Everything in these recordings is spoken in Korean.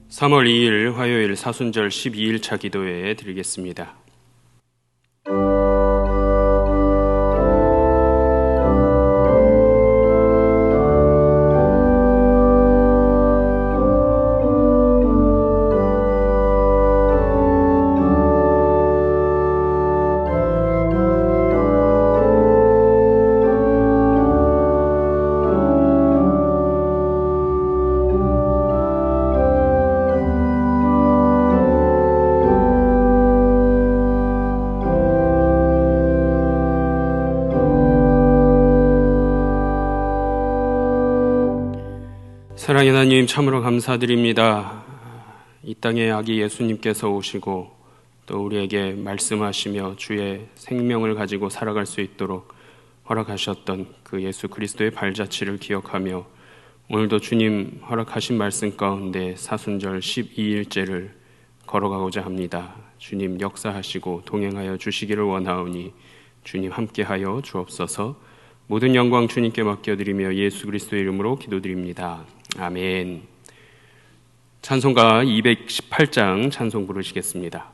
3월 2일 화요일 사순절 12일차 기도회에 드리겠습니다. 사랑의 하나님, 참으로 감사드립니다. 이 땅에 아기 예수님께서 오시고 또 우리에게 말씀하시며 주의 생명을 가지고 살아갈 수 있도록 허락하셨던 그 예수 그리스도의 발자취를 기억하며 오늘도 주님 허락하신 말씀 가운데 사순절 12일째를 걸어가고자 합니다. 주님 역사하시고 동행하여 주시기를 원하오니 주님 함께하여 주옵소서. 모든 영광 주님께 맡겨드리며 예수 그리스도의 이름으로 기도드립니다. 아멘. 찬송가 218장 찬송 부르시겠습니다.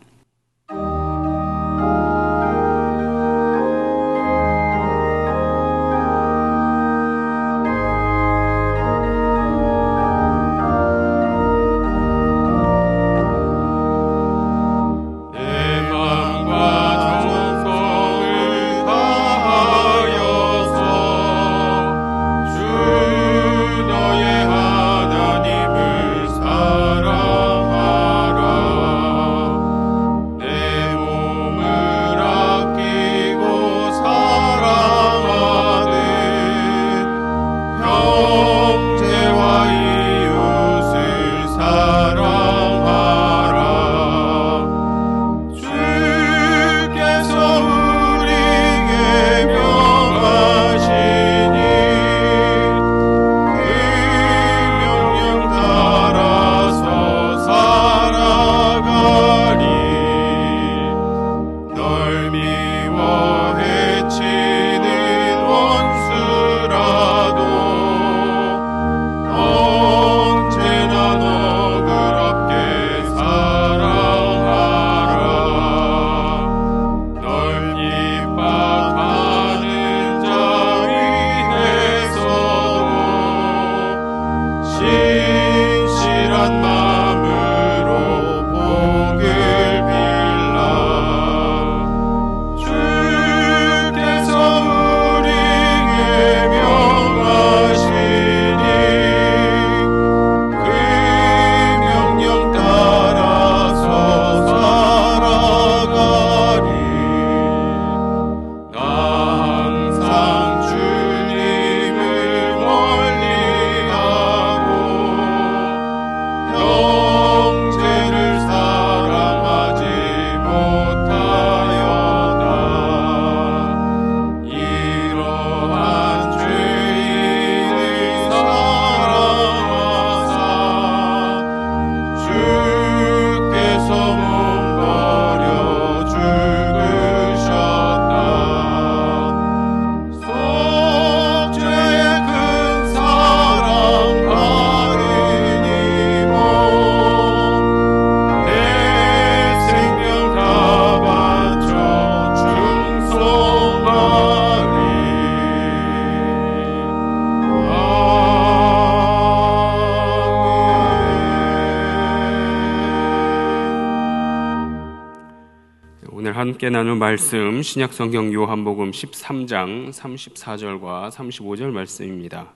함께 나눌 말씀 신약성경 요한복음 13장 34절과 35절 말씀입니다.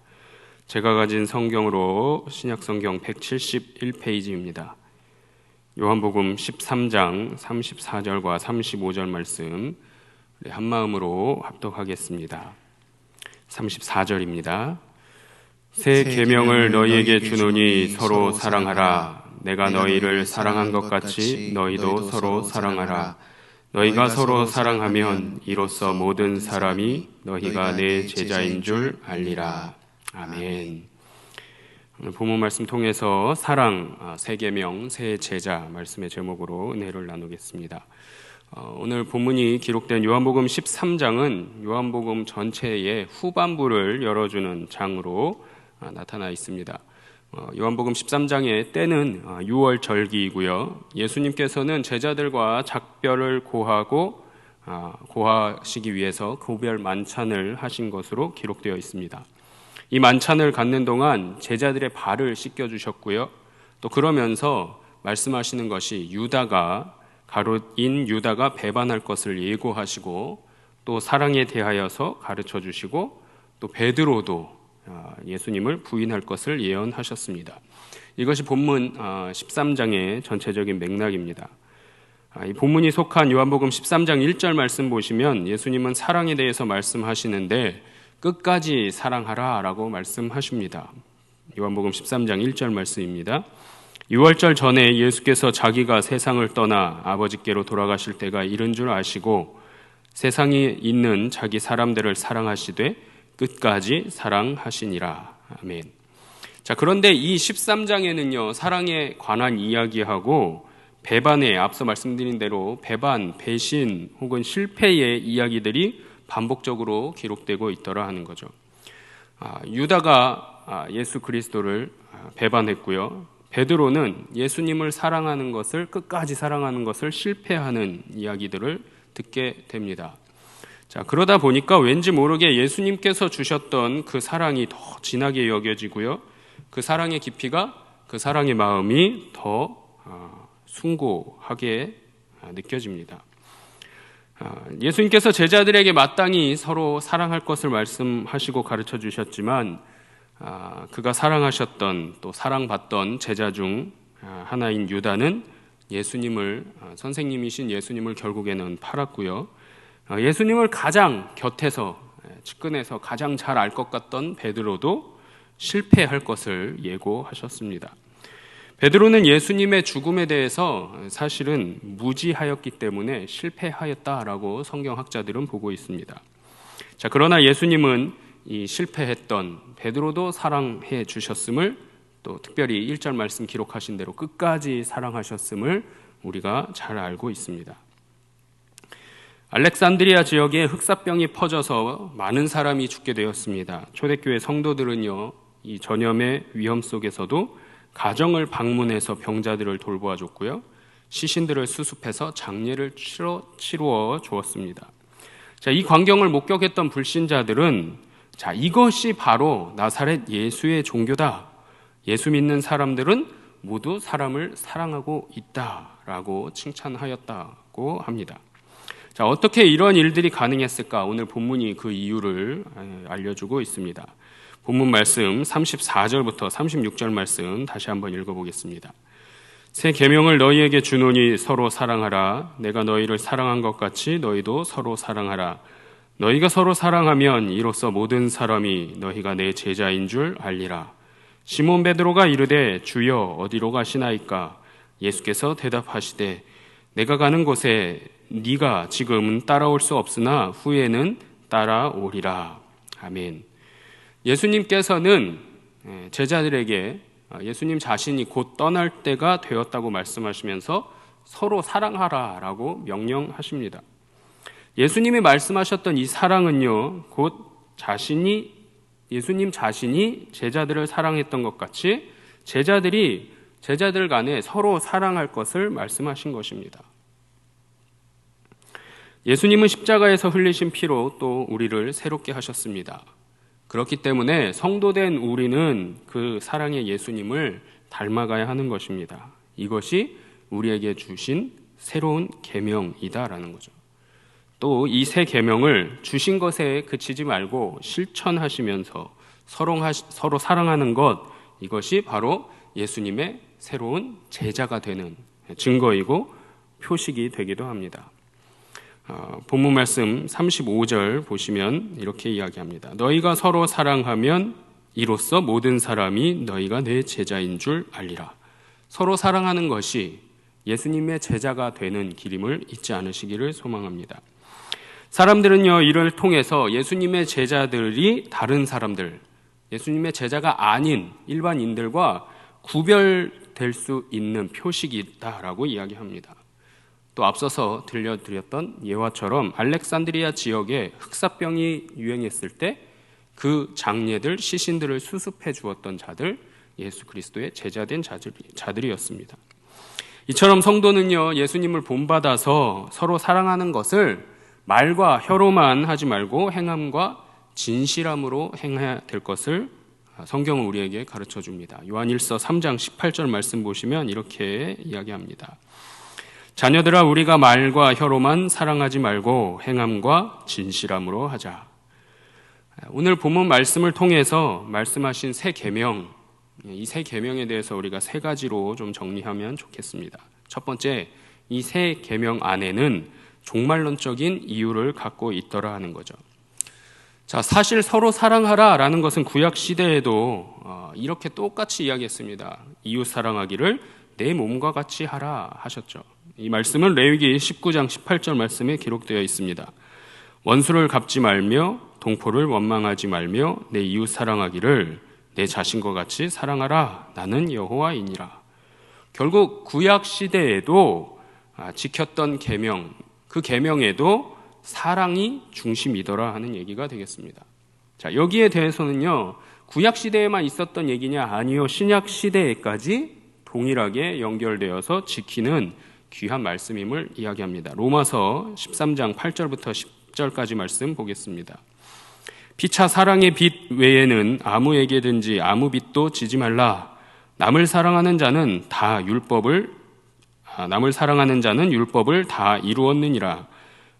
제가 가진 성경으로 신약성경 171페이지입니다. 요한복음 13장 34절과 35절 말씀 한마음으로 합독하겠습니다. 34절입니다. 새 계명을 너희에게 주노니 서로 사랑하라. 내가 너희를 사랑한 것 같이 너희도 서로 사랑하라. 너희가 서로 사랑하면 이로써 모든 사람이 너희가 내 제자인 줄 알리라. 아멘. 오늘 본문 말씀 통해서 사랑, 새 계명, 새 제자 말씀의 제목으로 은혜를 나누겠습니다. 오늘 본문이 기록된 요한복음 13장은 요한복음 전체의 후반부를 열어주는 장으로 나타나 있습니다. 요한복음 13장의 때는 6월 절기이고요. 예수님께서는 제자들과 작별을 고하시기 위해서 고별 만찬을 하신 것으로 기록되어 있습니다. 이 만찬을 갖는 동안 제자들의 발을 씻겨주셨고요. 또 그러면서 말씀하시는 것이 가롯인 유다가 배반할 것을 예고하시고 또 사랑에 대하여서 가르쳐 주시고 또 베드로도 예수님을 부인할 것을 예언하셨습니다. 이것이 본문 13장의 전체적인 맥락입니다. 이 본문이 속한 요한복음 13장 1절 말씀 보시면 예수님은 사랑에 대해서 말씀하시는데 끝까지 사랑하라 라고 말씀하십니다. 요한복음 13장 1절 말씀입니다. 6월절 전에 예수께서 자기가 세상을 떠나 아버지께로 돌아가실 때가 이른 줄 아시고 세상에 있는 자기 사람들을 사랑하시되 끝까지 사랑하시니라. 아멘. 자, 그런데 이 13장에는요, 사랑에 관한 이야기하고 배반에, 앞서 말씀드린 대로 배반, 배신 혹은 실패의 이야기들이 반복적으로 기록되고 있더라 하는 거죠. 유다가 예수 그리스도를 배반했고요. 베드로는 예수님을 사랑하는 것을, 끝까지 사랑하는 것을 실패하는 이야기들을 듣게 됩니다. 자, 그러다 보니까 왠지 모르게 예수님께서 주셨던 그 사랑이 더 진하게 여겨지고요. 그 사랑의 깊이가, 그 사랑의 마음이 더 숭고하게 느껴집니다. 예수님께서 제자들에게 마땅히 서로 사랑할 것을 말씀하시고 가르쳐 주셨지만 그가 사랑하셨던 또 사랑받던 제자 중 하나인 유다는 선생님이신 예수님을 결국에는 팔았고요. 예수님을 가장 곁에서 측근에서 가장 잘 알 것 같던 베드로도 실패할 것을 예고하셨습니다. 베드로는 예수님의 죽음에 대해서 사실은 무지하였기 때문에 실패하였다라고 성경학자들은 보고 있습니다. 자, 그러나 예수님은 이 실패했던 베드로도 사랑해 주셨음을, 또 특별히 1절 말씀 기록하신 대로 끝까지 사랑하셨음을 우리가 잘 알고 있습니다. 알렉산드리아 지역에 흑사병이 퍼져서 많은 사람이 죽게 되었습니다. 초대교회 성도들은요, 이 전염의 위험 속에서도 가정을 방문해서 병자들을 돌보아 줬고요, 시신들을 수습해서 장례를 치루어 주었습니다. 자, 이 광경을 목격했던 불신자들은 이것이 바로 나사렛 예수의 종교다. 예수 믿는 사람들은 모두 사람을 사랑하고 있다라고 칭찬하였다고 합니다. 자, 어떻게 이런 일들이 가능했을까? 오늘 본문이 그 이유를 알려주고 있습니다. 본문 말씀 34절부터 36절 말씀 다시 한번 읽어보겠습니다. 새 계명을 너희에게 주노니 서로 사랑하라. 내가 너희를 사랑한 것 같이 너희도 서로 사랑하라. 너희가 서로 사랑하면 이로써 모든 사람이 너희가 내 제자인 줄 알리라. 시몬 베드로가 이르되 주여 어디로 가시나이까? 예수께서 대답하시되 내가 가는 곳에 네가 지금은 따라올 수 없으나 후에는 따라오리라. 아멘. 예수님께서는 제자들에게 예수님 자신이 곧 떠날 때가 되었다고 말씀하시면서 서로 사랑하라라고 명령하십니다. 예수님이 말씀하셨던 이 사랑은요, 곧 예수님 자신이 제자들을 사랑했던 것 같이 제자들 간에 서로 사랑할 것을 말씀하신 것입니다. 예수님은 십자가에서 흘리신 피로 또 우리를 새롭게 하셨습니다. 그렇기 때문에 성도된 우리는 그 사랑의 예수님을 닮아가야 하는 것입니다. 이것이 우리에게 주신 새로운 계명이다라는 거죠. 또 이 새 계명을 주신 것에 그치지 말고 실천하시면서 서로 사랑하는 것, 이것이 바로 예수님의 새로운 제자가 되는 증거이고 표식이 되기도 합니다. 본문 말씀 35절 보시면 이렇게 이야기합니다. 너희가 서로 사랑하면 이로써 모든 사람이 너희가 내 제자인 줄 알리라. 서로 사랑하는 것이 예수님의 제자가 되는 길임을 잊지 않으시기를 소망합니다. 사람들은요, 이를 통해서 예수님의 제자들이 다른 사람들, 예수님의 제자가 아닌 일반인들과 구별될 수 있는 표식이다라고 이야기합니다. 또 앞서서 들려드렸던 예화처럼 알렉산드리아 지역에 흑사병이 유행했을 때 그 장례들, 시신들을 수습해 주었던 자들, 예수 그리스도의 제자된 자들이었습니다. 이처럼 성도는요, 예수님을 본받아서 서로 사랑하는 것을 말과 혀로만 하지 말고 행함과 진실함으로 행해야 될 것을 성경은 우리에게 가르쳐 줍니다. 요한일서 3장 18절 말씀 보시면 이렇게 이야기합니다. 자녀들아, 우리가 말과 혀로만 사랑하지 말고 행함과 진실함으로 하자. 오늘 본문 말씀을 통해서 말씀하신 새 계명, 이 새 계명에 대해서 우리가 세 가지로 좀 정리하면 좋겠습니다. 첫 번째, 이 새 계명 안에는 종말론적인 이유를 갖고 있더라 하는 거죠. 자, 사실 서로 사랑하라라는 것은 구약 시대에도 이렇게 똑같이 이야기했습니다. 이웃 사랑하기를 내 몸과 같이 하라 하셨죠. 이 말씀은 레위기 19장 18절 말씀에 기록되어 있습니다. 원수를 갚지 말며 동포를 원망하지 말며 내 이웃 사랑하기를 내 자신과 같이 사랑하라. 나는 여호와이니라. 결국 구약 시대에도 지켰던 계명, 그 계명에도 사랑이 중심이더라 하는 얘기가 되겠습니다. 자, 여기에 대해서는요, 구약 시대에만 있었던 얘기냐? 아니요, 신약 시대에까지 동일하게 연결되어서 지키는 귀한 말씀임을 이야기합니다. 로마서 13장 8절부터 10절까지 말씀 보겠습니다. 피차 사랑의 빚 외에는 아무에게든지 아무 빚도 지지 말라. 남을 사랑하는 자는 율법을 다 이루었느니라.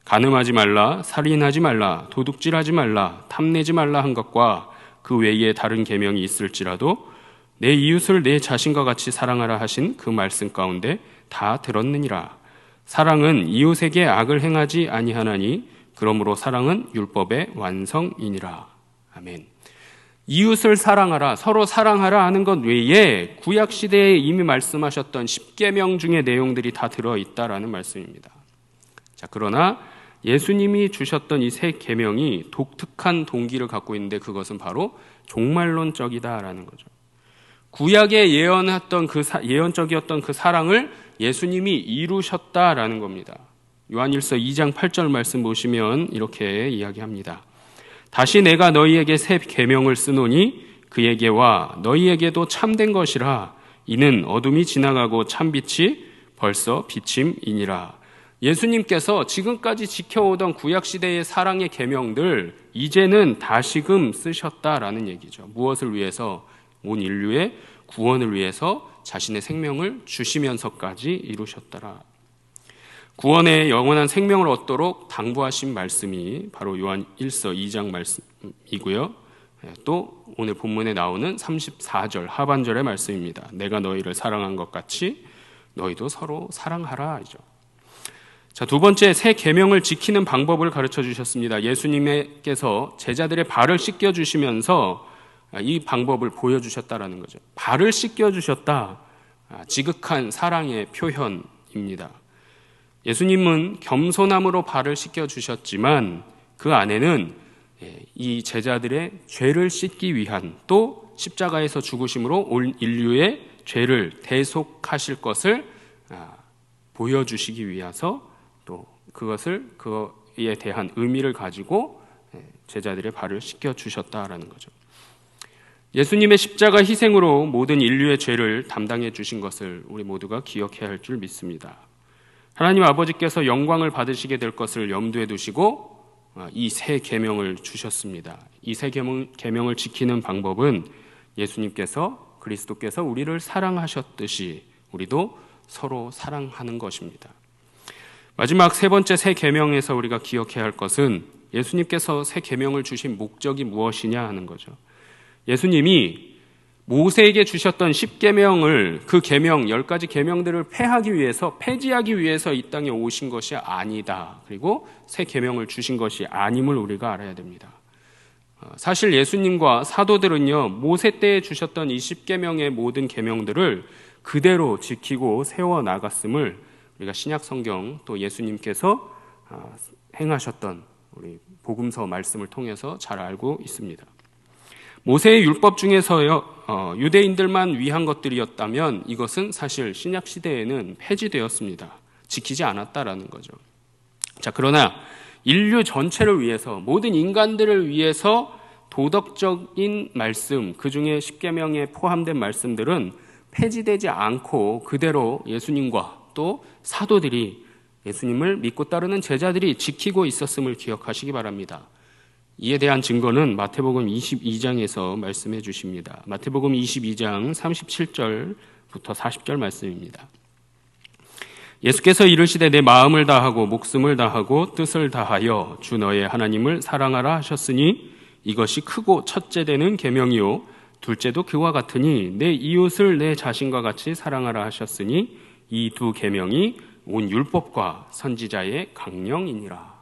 간음하지 말라, 살인하지 말라, 도둑질하지 말라, 탐내지 말라 한 것과 그 외에 다른 계명이 있을지라도 내 이웃을 내 자신과 같이 사랑하라 하신 그 말씀 가운데 다 들었느니라. 사랑은 이웃에게 악을 행하지 아니하나니 그러므로 사랑은 율법의 완성이니라. 아멘. 이웃을 사랑하라, 서로 사랑하라 하는 것 외에 구약 시대에 이미 말씀하셨던 10계명 중의 내용들이 다 들어있다라는 말씀입니다. 자, 그러나 예수님이 주셨던 이 새 계명이 독특한 동기를 갖고 있는데 그것은 바로 종말론적이다라는 거죠. 구약에 예언적이었던 그 사랑을 예수님이 이루셨다라는 겁니다. 요한일서 2장 8절 말씀 보시면 이렇게 이야기합니다. 다시 내가 너희에게 새 계명을 쓰노니 그에게와 너희에게도 참된 것이라. 이는 어둠이 지나가고 참빛이 벌써 비침이니라. 예수님께서 지금까지 지켜오던 구약시대의 사랑의 계명들 이제는 다시금 쓰셨다라는 얘기죠. 무엇을 위해서? 온 인류의 구원을 위해서 자신의 생명을 주시면서까지 이루셨더라. 구원의 영원한 생명을 얻도록 당부하신 말씀이 바로 요한 1서 2장 말씀이고요. 또 오늘 본문에 나오는 34절 하반절의 말씀입니다. 내가 너희를 사랑한 것 같이 너희도 서로 사랑하라 이죠. 자, 두 번째, 새 계명을 지키는 방법을 가르쳐 주셨습니다. 예수님께서 제자들의 발을 씻겨 주시면서 이 방법을 보여주셨다라는 거죠. 발을 씻겨 주셨다. 지극한 사랑의 표현입니다. 예수님은 겸손함으로 발을 씻겨 주셨지만 그 안에는 이 제자들의 죄를 씻기 위한, 또 십자가에서 죽으심으로 온 인류의 죄를 대속하실 것을 보여주시기 위해서 또 그거에 대한 의미를 가지고 제자들의 발을 씻겨 주셨다라는 거죠. 예수님의 십자가 희생으로 모든 인류의 죄를 담당해 주신 것을 우리 모두가 기억해야 할 줄 믿습니다. 하나님 아버지께서 영광을 받으시게 될 것을 염두에 두시고 이 새 계명을 주셨습니다. 이 새 계명을 지키는 방법은 예수님께서, 그리스도께서 우리를 사랑하셨듯이 우리도 서로 사랑하는 것입니다. 마지막 세 번째 새 계명에서 우리가 기억해야 할 것은 예수님께서 새 계명을 주신 목적이 무엇이냐 하는 거죠. 예수님이 모세에게 주셨던 10계명을, 그 계명 10가지 계명들을 폐지하기 위해서 이 땅에 오신 것이 아니다. 그리고 새 계명을 주신 것이 아님을 우리가 알아야 됩니다. 사실 예수님과 사도들은요, 모세 때에 주셨던 이 10계명의 모든 계명들을 그대로 지키고 세워 나갔음을 우리가 신약 성경, 또 예수님께서 행하셨던 우리 복음서 말씀을 통해서 잘 알고 있습니다. 모세의 율법 중에서요, 유대인들만 위한 것들이었다면 이것은 사실 신약 시대에는 폐지되었습니다. 지키지 않았다라는 거죠. 자, 그러나 인류 전체를 위해서, 모든 인간들을 위해서 도덕적인 말씀, 그중에 십계명에 포함된 말씀들은 폐지되지 않고 그대로 예수님과 또 사도들이, 예수님을 믿고 따르는 제자들이 지키고 있었음을 기억하시기 바랍니다. 이에 대한 증거는 마태복음 22장에서 말씀해 주십니다. 마태복음 22장 37절부터 40절 말씀입니다. 예수께서 이르시되 내 마음을 다하고 목숨을 다하고 뜻을 다하여 주 너의 하나님을 사랑하라 하셨으니 이것이 크고 첫째 되는 계명이요 둘째도 그와 같으니 내 이웃을 내 자신과 같이 사랑하라 하셨으니 이 두 계명이 온 율법과 선지자의 강령이니라.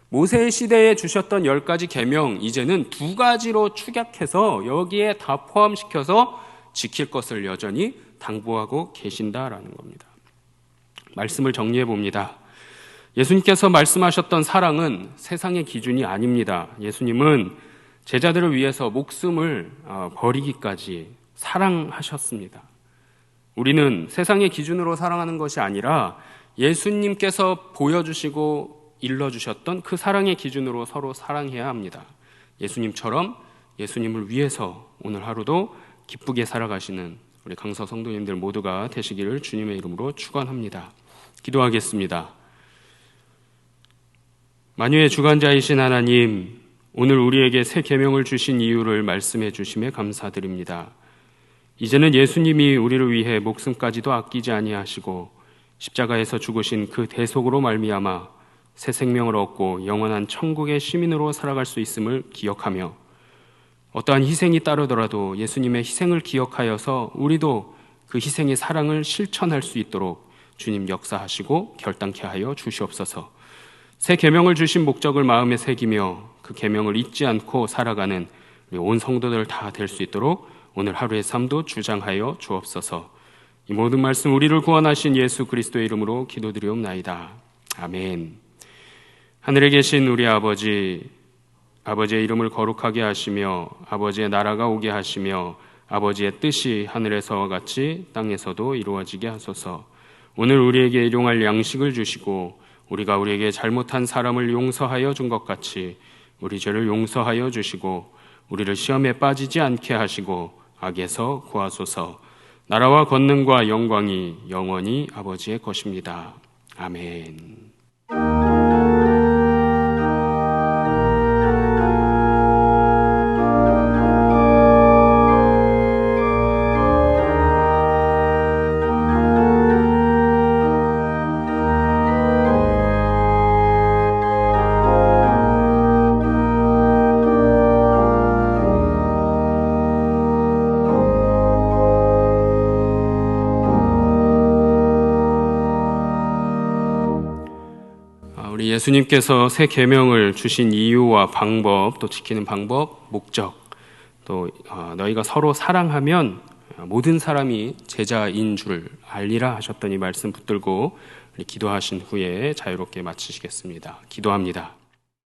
모세의 시대에 주셨던 10가지 계명, 이제는 2가지로 축약해서 여기에 다 포함시켜서 지킬 것을 여전히 당부하고 계신다라는 겁니다. 말씀을 정리해 봅니다. 예수님께서 말씀하셨던 사랑은 세상의 기준이 아닙니다. 예수님은 제자들을 위해서 목숨을 버리기까지 사랑하셨습니다. 우리는 세상의 기준으로 사랑하는 것이 아니라 예수님께서 보여주시고 일러주셨던 그 사랑의 기준으로 서로 사랑해야 합니다. 예수님처럼 예수님을 위해서 오늘 하루도 기쁘게 살아가시는 우리 강서 성도님들 모두가 되시기를 주님의 이름으로 축원합니다. 기도하겠습니다. 만유의 주관자이신 하나님, 오늘 우리에게 새 계명을 주신 이유를 말씀해 주심에 감사드립니다. 이제는 예수님이 우리를 위해 목숨까지도 아끼지 아니하시고 십자가에서 죽으신 그 대속으로 말미암아 새 생명을 얻고 영원한 천국의 시민으로 살아갈 수 있음을 기억하며 어떠한 희생이 따르더라도 예수님의 희생을 기억하여서 우리도 그 희생의 사랑을 실천할 수 있도록 주님 역사하시고 결단케 하여 주시옵소서. 새 계명을 주신 목적을 마음에 새기며 그 계명을 잊지 않고 살아가는 우리 온 성도들 다 될 수 있도록 오늘 하루의 삶도 주장하여 주옵소서. 이 모든 말씀 우리를 구원하신 예수 그리스도의 이름으로 기도드리옵나이다. 아멘. 하늘에 계신 우리 아버지, 아버지의 이름을 거룩하게 하시며 아버지의 나라가 오게 하시며 아버지의 뜻이 하늘에서와 같이 땅에서도 이루어지게 하소서. 오늘 우리에게 일용할 양식을 주시고 우리가 우리에게 잘못한 사람을 용서하여 준 것 같이 우리 죄를 용서하여 주시고 우리를 시험에 빠지지 않게 하시고 악에서 구하소서. 나라와 권능과 영광이 영원히 아버지의 것입니다. 아멘. 예수님께서 새 계명을 주신 이유와 방법, 또 지키는 방법, 목적, 또 너희가 서로 사랑하면 모든 사람이 제자인 줄 알리라 하셨더니 말씀 붙들고 기도하신 후에 자유롭게 마치시겠습니다. 기도합니다.